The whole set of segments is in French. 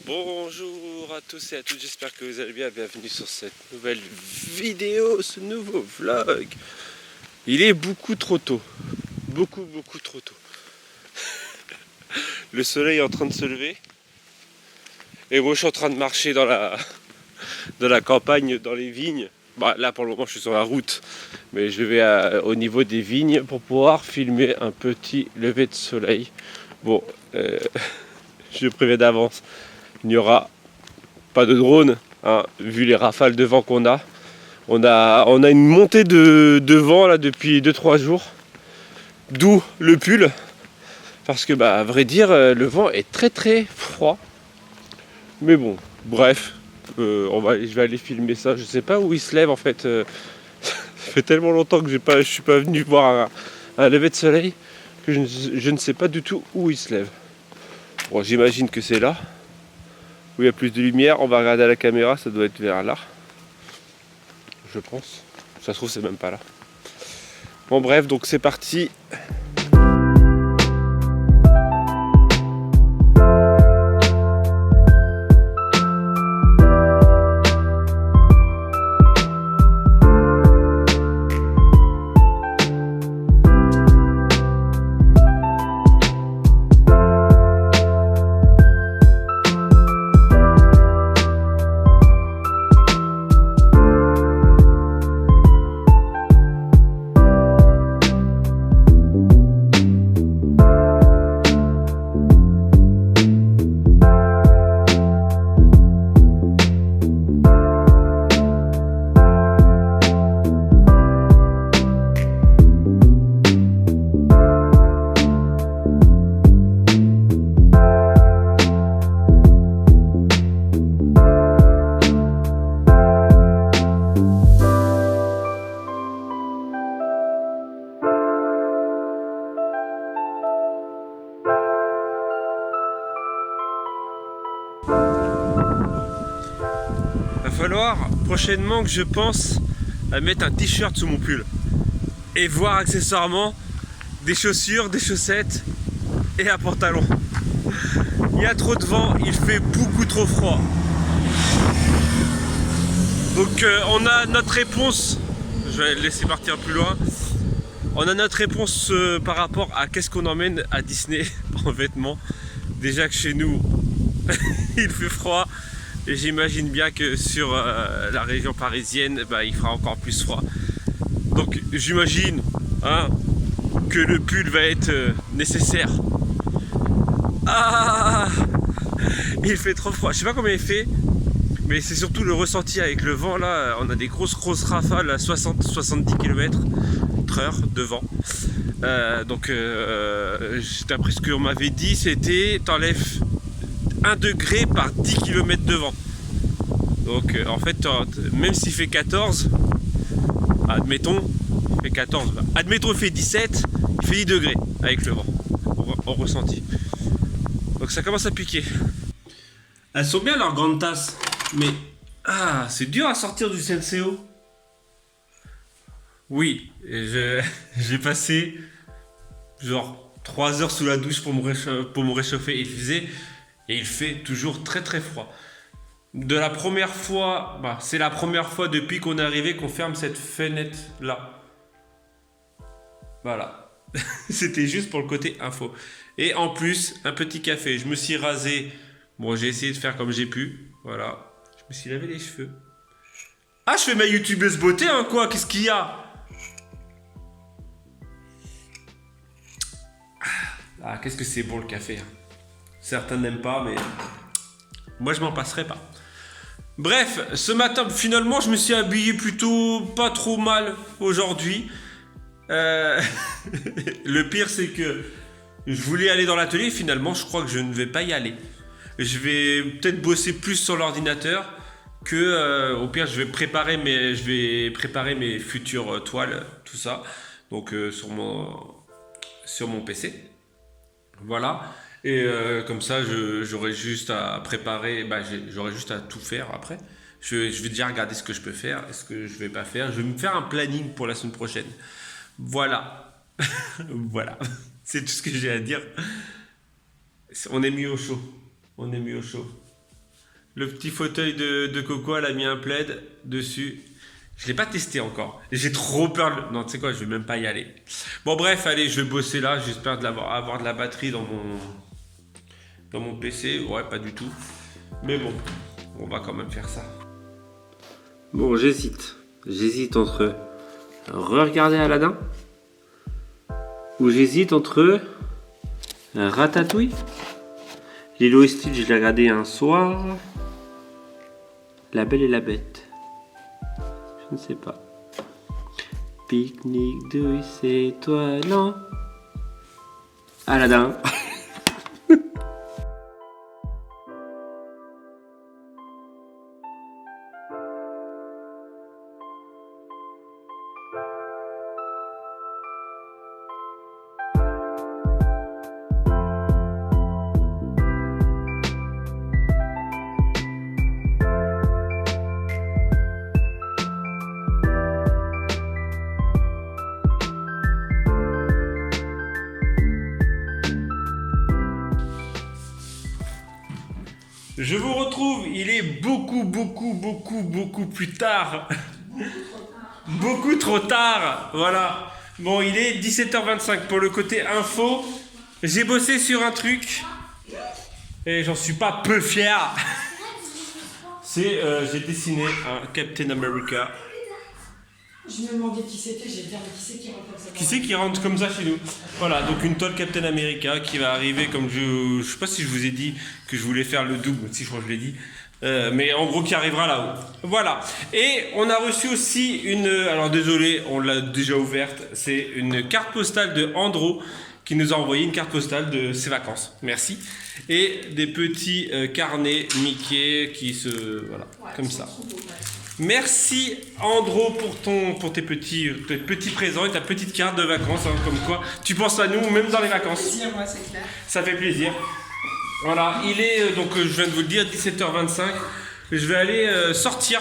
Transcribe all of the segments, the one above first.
Bonjour à tous et à toutes, j'espère que vous allez bien, bienvenue sur cette nouvelle vidéo, ce nouveau vlog. Il est beaucoup trop tôt, beaucoup trop tôt. Le soleil est en train de se lever et moi je suis en train de marcher dans la campagne, dans les vignes. Bah, là pour le moment je suis sur la route, mais je vais au niveau des vignes pour pouvoir filmer un petit lever de soleil. Bon, je préviens d'avance, il n'y aura pas de drone, hein, vu les rafales de vent qu'on a. On a une montée de vent là depuis 2-3 jours, d'où le pull, parce que à vrai dire le vent est très froid. Mais bon, bref, je vais aller filmer ça. Je sais pas où il se lève en fait. Ça fait tellement longtemps que je suis pas venu voir un lever de soleil que je ne sais pas du tout où il se lève. Bon, j'imagine que c'est là où il y a plus de lumière. On va regarder à la caméra, ça doit être vers là, je pense. Ça se trouve c'est même pas là. Bon bref, donc c'est parti. Va falloir prochainement que je pense à mettre un t-shirt sous mon pull et voir accessoirement des chaussures, des chaussettes et un pantalon. Il y a trop de vent, il fait beaucoup trop froid. Donc on a notre réponse, je vais le laisser partir plus loin. On a notre réponse par rapport à qu'est-ce qu'on emmène à Disney en vêtements. Déjà que chez nous il fait froid. Et j'imagine bien que sur la région parisienne, il fera encore plus froid. Donc j'imagine que le pull va être nécessaire. Ah, il fait trop froid. Je sais pas combien il fait, mais c'est surtout le ressenti avec le vent là. On a des grosses rafales à 60-70 km/h de vent. Donc d'après ce qu'on m'avait dit, c'était t'enlèves 1 degré par 10 km de vent. Donc en fait, même s'il fait 14, admettons, il fait 14, admettons il fait 17, il fait 10 degrés avec le vent, en ressenti. Donc ça commence à piquer. Elles sont bien leurs grandes tasses, mais c'est dur à sortir du Senseo. Oui, j'ai passé genre 3 heures sous la douche pour me réchauffer. Et il fait toujours très froid. De la première fois, c'est la première fois depuis qu'on est arrivé qu'on ferme cette fenêtre là. Voilà. C'était juste pour le côté info. Et en plus, un petit café. Je me suis rasé. Bon, j'ai essayé de faire comme j'ai pu. Voilà. Je me suis lavé les cheveux. Ah, je fais ma youtubeuse beauté, quoi. Qu'est-ce qu'il y a? Qu'est-ce que c'est bon le café. Certains n'aiment pas, mais moi je m'en passerai pas. Bref, ce matin, finalement, je me suis habillé plutôt pas trop mal aujourd'hui. Le pire, c'est que je voulais aller dans l'atelier. Finalement, je crois que je ne vais pas y aller. Je vais peut-être bosser plus sur l'ordinateur que, au pire, je vais préparer mes futures toiles, tout ça. Donc sur mon PC. Voilà. Et comme ça, j'aurai juste à préparer, j'aurai juste à tout faire après. Je vais déjà regarder ce que je peux faire et ce que je vais pas faire. Je vais me faire un planning pour la semaine prochaine. Voilà. Voilà. C'est tout ce que j'ai à dire. On est mis au chaud. On est mis au chaud. Le petit fauteuil de Coco, elle a mis un plaid dessus. Je l'ai pas testé encore. J'ai trop peur. Non, tu sais quoi, je vais même pas y aller. Bon, bref, allez, je vais bosser là. J'espère avoir de la batterie dans mon PC. Ouais, pas du tout. Mais bon, on va quand même faire ça. Bon, j'hésite. J'hésite entre re-regarder Aladdin ou j'hésite entre Ratatouille. Lilo et Stitch, je l'ai regardé un soir. La Belle et la Bête. Je ne sais pas. Pique-nique douce étoilant. Aladdin. Je vous retrouve, il est beaucoup plus tard. Beaucoup trop tard, voilà. Bon, il est 17h25 pour le côté info. J'ai bossé sur un truc et j'en suis pas peu fier. C'est, j'ai dessiné un Captain America. Je me demandais qui c'était, j'ai dit, mais qui c'est qui rentre comme ça? Qui c'est qui rentre comme ça chez nous? Voilà, donc une toile Captain America qui va arriver comme je sais pas si je vous ai dit que je voulais faire le double, si je crois que je l'ai dit. Mais en gros qui arrivera là-haut. Voilà. Et on a reçu aussi alors désolé, on l'a déjà ouverte, c'est une carte postale de Andro qui nous a envoyé une carte postale de ses vacances. Merci. Et des petits carnets Mickey qui voilà, ouais, comme ça. Merci Andro pour tes petits présents et ta petite carte de vacances, hein, comme quoi tu penses à nous même dans les vacances. Plaisir, moi, c'est clair. Ça fait plaisir. Voilà, il est donc je viens de vous le dire 17h25. Je vais aller sortir.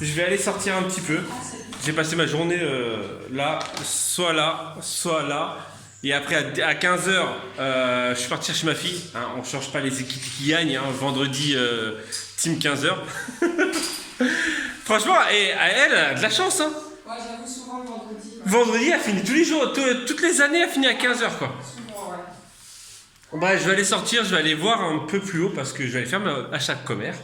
Je vais aller sortir un petit peu. J'ai passé ma journée là, soit là. Et après à 15h, je suis parti chez ma fille. Hein, on ne change pas les équipes qui gagnent. Hein, vendredi, team 15h. Franchement, et elle a de la chance. Hein. Ouais, j'avoue souvent le vendredi. Ouais. Vendredi, elle finit tous les jours, toutes les années, elle finit à 15h quoi. Souvent, ouais. Bah, je vais aller sortir, je vais aller voir un peu plus haut parce que je vais aller faire mon achat de commerce.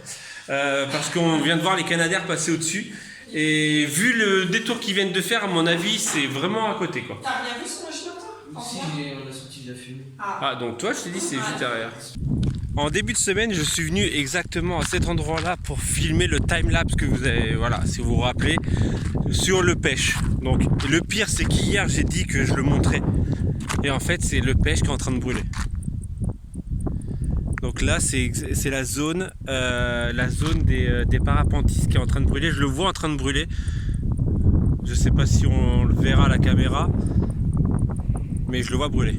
Parce qu'on vient de voir les Canadaires passer au-dessus. Et vu le détour qu'ils viennent de faire, à mon avis, c'est vraiment à côté quoi. T'as rien vu sur le chemin toi? Si, on a sorti de la fumée. Ah, donc toi, je t'ai dit, c'est juste derrière. En début de semaine, je suis venu exactement à cet endroit-là pour filmer le time-lapse que vous avez, voilà, si vous vous rappelez, sur le pêche. Donc, le pire, c'est qu'hier, j'ai dit que je le montrais. Et en fait, c'est le pêche qui est en train de brûler. Donc là, c'est la zone des parapentistes qui est en train de brûler. Je le vois en train de brûler. Je sais pas si on le verra à la caméra, mais je le vois brûler.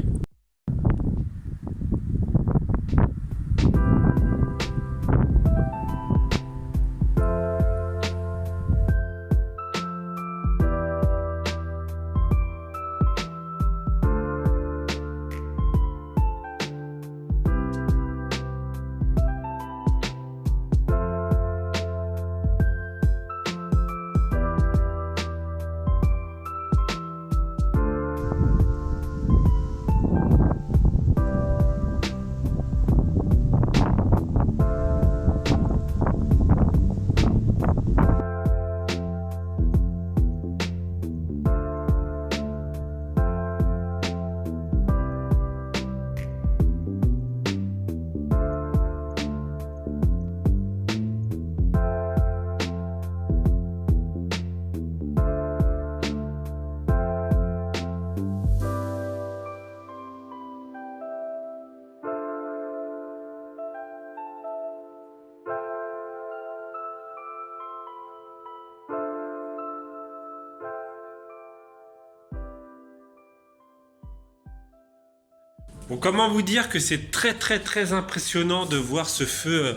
Bon, comment vous dire que c'est très impressionnant de voir ce feu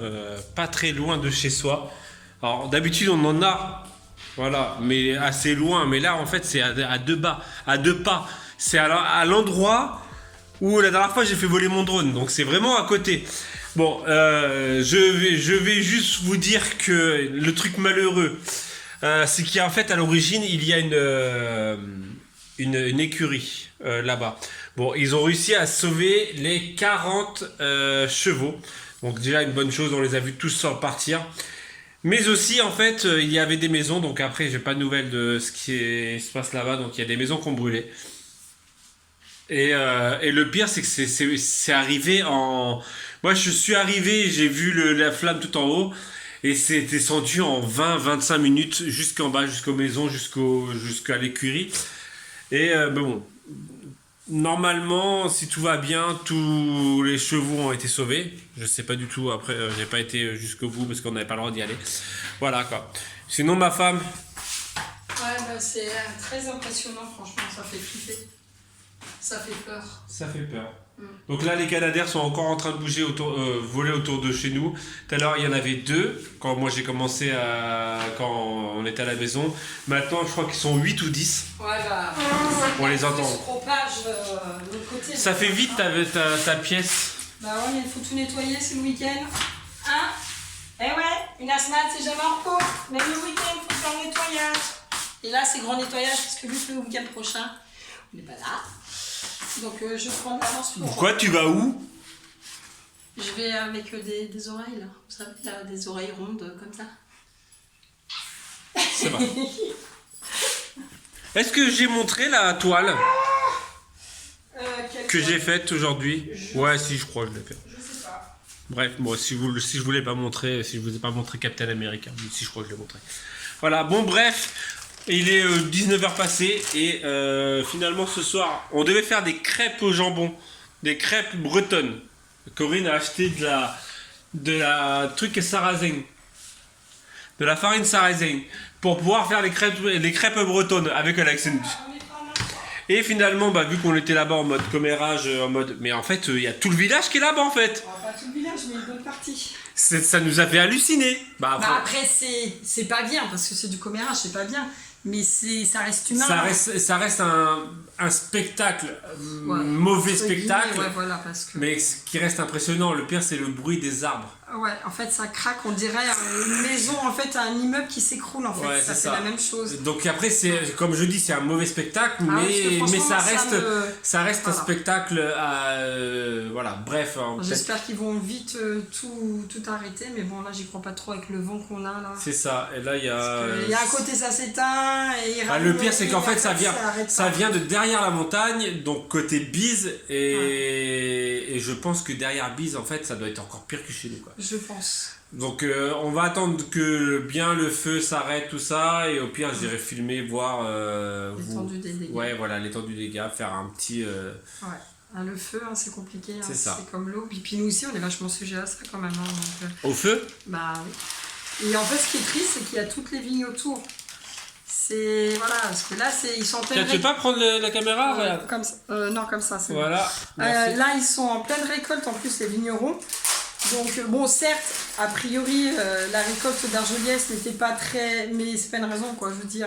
pas très loin de chez soi. Alors d'habitude on en a, voilà, mais assez loin. Mais là en fait c'est à deux pas. C'est à l'endroit où la dernière fois j'ai fait voler mon drone. Donc c'est vraiment à côté. Bon, je vais juste vous dire que le truc malheureux, c'est qu'en fait, à l'origine, il y a une écurie là-bas. Bon, ils ont réussi à sauver les 40 chevaux. Donc déjà, une bonne chose, on les a vus tous sortir. Mais aussi, en fait, il y avait des maisons. Donc après, j'ai pas de nouvelles de ce qui se passe là-bas. Donc il y a des maisons qui ont brûlé. Et le pire, c'est que c'est arrivé en... Moi, je suis arrivé, j'ai vu la flamme tout en haut, et c'est descendu en 20-25 minutes jusqu'en bas, jusqu'aux maisons, jusqu'à l'écurie. Et bon, normalement, si tout va bien, tous les chevaux ont été sauvés. Je sais pas du tout, après, j'ai pas été jusqu'au bout parce qu'on n'avait pas le droit d'y aller. Voilà, quoi. Sinon, ma femme... Ouais, bah, c'est très impressionnant, franchement, ça fait flipper. Ça fait peur. Ça fait peur. Donc là, les Canadaires sont encore en train de bouger voler autour de chez nous. Tout à l'heure, il y en avait 2 quand moi j'ai commencé quand on était à la maison. Maintenant, je crois qu'ils sont 8 ou 10. Ouais, bah, on les entend. Se propage de l'autre côté. Ça fait vite ta pièce. Bah ouais, mais il faut tout nettoyer, c'est le week-end. Hein? Eh ouais, une asthmate, c'est jamais en repos. Même le week-end, il faut faire le nettoyage. Et là, c'est grand nettoyage parce que vu que le week-end prochain, on n'est pas là. Donc je prends de l'avance pour... Pourquoi tu vas où? Je vais avec des oreilles, là. Vous savez, là, des oreilles rondes comme ça. C'est vrai. Est-ce que j'ai montré la toile que j'ai faite aujourd'hui? Ouais, si, je crois que je l'ai faite. Je sais pas. Bref, bon, si je voulais pas montrer, si je vous ai pas montré Captain America, si je crois que je l'ai montré. Voilà, bon, bref. Il est 19h passé et finalement ce soir, on devait faire des crêpes au jambon, des crêpes bretonnes. Corinne a acheté de la truc sarrasin, de la farine sarrasin, pour pouvoir faire les crêpes bretonnes avec l'accent. Et finalement, bah, vu qu'on était là-bas en mode commérage, mais en fait, il y a tout le village qui est là-bas en fait. Pas tout le village, mais une bonne partie. Ça nous a fait halluciner. Bah après, c'est pas bien, parce que c'est du commérage, c'est pas bien. Mais ça reste humain. Ça reste un spectacle, mauvais spectacle, ouais, voilà, parce que... mais ce qui reste impressionnant, le pire, c'est le bruit des arbres. Ouais, en fait, ça craque, on dirait une maison, en fait, un immeuble qui s'écroule, en fait, ouais, ça fait la même chose. Donc après, comme je dis, c'est un mauvais spectacle, mais ça reste un spectacle voilà, bref. J'espère qu'ils vont vite tout arrêter, mais bon, là, j'y crois pas trop avec le vent qu'on a, là. C'est ça, et là, il y a... Il y a un côté, ça s'éteint, et... le pire, c'est qu'en fait, ça vient de derrière la montagne, donc côté Bise, et je pense que derrière Bise, en fait, ça doit être encore pire que chez nous, quoi. Je pense. Donc on va attendre que bien le feu s'arrête, tout ça, et au pire j'irai filmer, voir l'étendue des dégâts. Ouais, voilà, l'étendue des dégâts, faire un petit... Ouais, le feu, hein, c'est compliqué, hein, c'est comme l'eau. Puis nous aussi, on est vachement sujet à ça quand même. Hein, donc, au feu? Bah oui. Et en fait, ce qui est triste, c'est qu'il y a toutes les vignes autour. C'est... Voilà, parce que là, ils sont en pleine... Tu veux pas prendre la caméra? Comme ça. Non, comme ça, c'est voilà. Là, ils sont en pleine récolte, en plus, les vignerons. Donc bon, certes, a priori, la récolte d'Argeliès n'était pas très... Mais c'est pas une raison, quoi, je veux dire.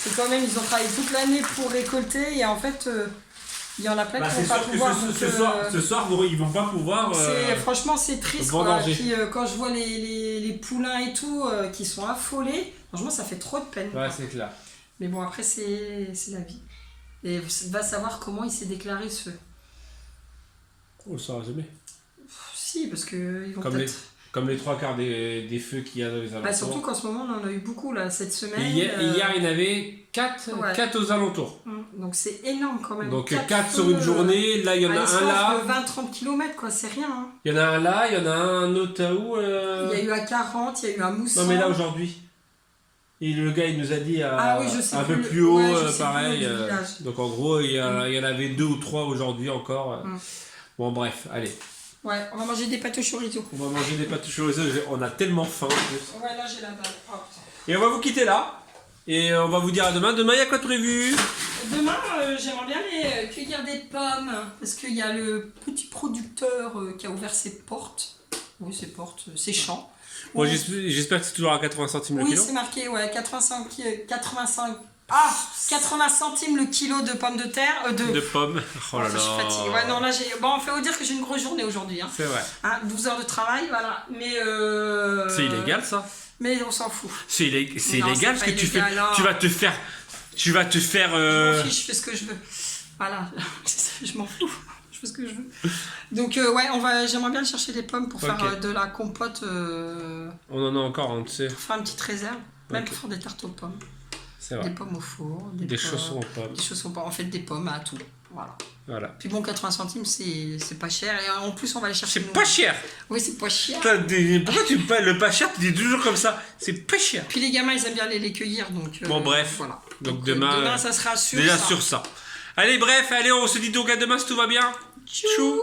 C'est quand même, ils ont travaillé toute l'année pour récolter, et en fait, il y en a plein qui vont pas pouvoir... Ce soir, ils vont pas pouvoir... franchement, c'est triste, quoi. Puis quand je vois les poulains et tout, qui sont affolés, franchement, ça fait trop de peine. Ouais, c'est clair. Mais bon, après, c'est la vie. Et va savoir comment il s'est déclaré ce feu. On le saura jamais. Si, parce que ils vont comme les 3/4 des feux qu'il y a dans les alentours. Bah, surtout qu'en ce moment, on en a eu beaucoup là, cette semaine. Et hier, il y en avait 4 aux alentours. Donc c'est énorme quand même. Donc 4 sur une journée, là il y en a un là. 20-30 km, quoi, c'est rien. Hein. Il y en a un là, il y en a un autre à où Il y a eu à 40, il y a eu à Mousson. Non mais là aujourd'hui. Et le gars il nous a dit un peu plus plus haut, pareil. Donc en gros, il y en avait 2 ou 3 aujourd'hui encore. Bon bref, allez. Ouais, on va manger des pâtes au chorizo. On va manger des pâtes au chorizo, on a tellement faim. Ouais, là j'ai la dalle. Oh, et on va vous quitter là. Et on va vous dire à demain. Demain, il y a quoi de prévu? Demain, j'aimerais bien aller cueillir des pommes. Parce qu'il y a le petit producteur qui a ouvert ses portes. Oui, ses champs. Bon, j'espère que c'est toujours à 80 centimes le kilo. Oui, c'est marqué, ouais, 85 Ah, 80 centimes le kilo de pommes de terre. De pommes. Oh là Je là. suis fatiguée. Ouais, non, là, bon, il faut vous dire que j'ai une grosse journée aujourd'hui. Hein. C'est vrai. Hein, 12 heures de travail, voilà. Mais C'est illégal ça. Mais on s'en fout. C'est Non, illégal c'est parce que pas illégal, non. tu vas te faire. Tu vas te faire. Je m'en fiche, je fais ce que je veux. Voilà, je m'en fous. Je fais ce que je veux. Donc, ouais, j'aimerais bien chercher des pommes pour faire de la compote. On en a encore, hein, tu sais. Pour faire une petite réserve. Même Ok. pour faire des tartes aux pommes. C'est vrai. Des pommes au four. Des chaussons aux pommes. Des chaussons aux pommes. En fait, des pommes à tout. Voilà. Voilà. Puis bon, 80 centimes, c'est pas cher. Et en plus, on va les chercher. C'est pas cher. Oui, c'est pas cher. Pourquoi tu me le pas cher, tu dis toujours comme ça? C'est pas cher. Puis les gamins, ils aiment bien aller les cueillir. Donc, Bon, bref. Voilà. Donc demain, ça sera sûr. déjà ça. sur ça. Allez, bref, allez, on se dit donc à demain si tout va bien. Tchou.